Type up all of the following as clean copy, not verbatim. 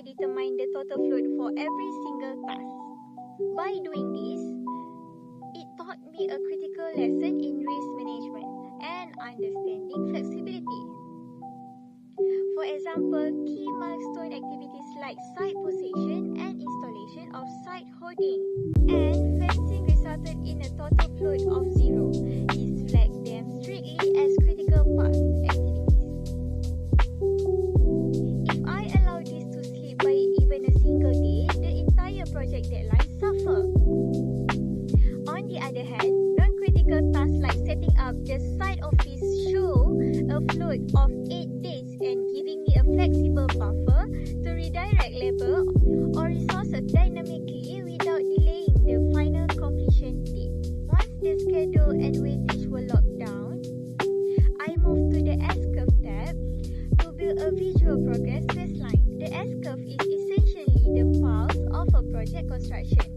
determine the total float for every single task. By doing this, it taught me a critical lesson in risk management and understanding flexibility. For example, key milestone activities like site possession and installation of site hoarding and fencing resulted in a total float of 0. This flagged them strictly as critical path activities. If I allow this to slip by even a single day, the entire project deadline suffer. On the other hand, non-critical tasks like setting up the site office show a float of 8 days and giving me a flexible buffer to redirect labor or resources dynamically without delaying the final completion date. Once the schedule and weightage were locked down, I moved to the S-curve tab to build a visual progress baseline. The S-curve is essentially the pulse of a project construction.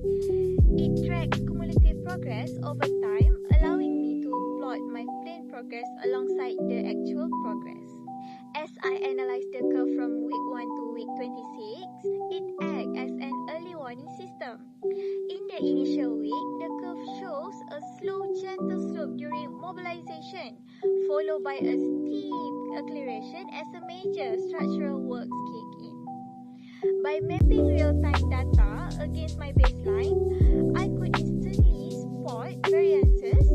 It tracks cumulative progress over time, allowing me to plot my planned progress alongside the actual progress. As I analyze the curve from week 1 to week 26, it acts as an early warning system. In the initial week, the curve shows a slow, gentle slope during mobilization, followed by a steep acceleration as a major structural works kick in. By mapping real-time data against my baseline, I could instantly spot variances.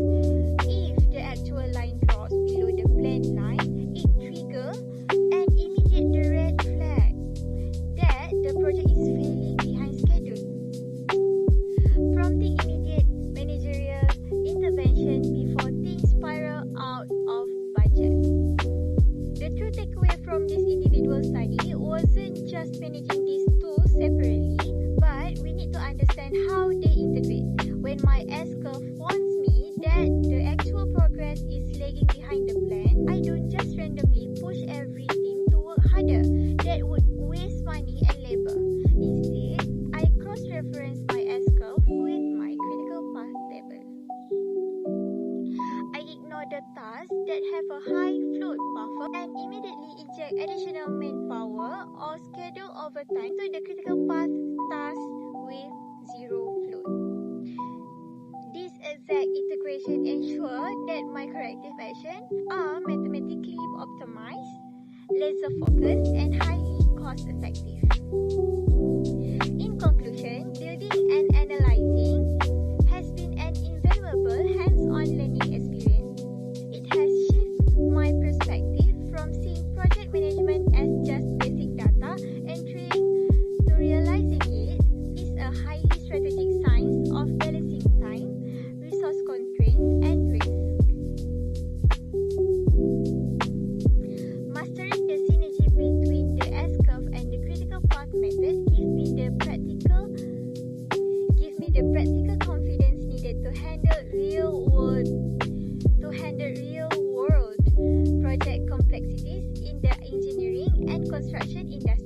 If the actual line drops below the planned line, it triggers an immediate red flag that the project is failing behind schedule, prompting immediate managerial intervention before things spiral out of budget. The true takeaway from this individual study wasn't just managing these tools separately, but we need to understand how they integrate. When my S-curve warns me that the actual progress is lagging behind the plan, I don't just randomly push everything to work harder. That would waste money and labor. Instead, I cross-reference my S-curve with my critical path table. I ignore the tasks that have a high float buffer and immediately inject additional manpower or schedule overtime to the critical path tasks with 0 float. This exact integration ensures that my corrective actions are mathematically optimized, laser-focused, and highly cost-effective. In conclusion, building and analyzing has been an invaluable hands-on learning experience. It has shifted my perspective from seeing project management as just basic data entry to realizing it is a highly strategic science of balancing time, resource constraints, and risk. Mastering the synergy between the S-curve and the critical path method gives me the practical confidence needed to handle real-world project complexities in the engineering and construction industry.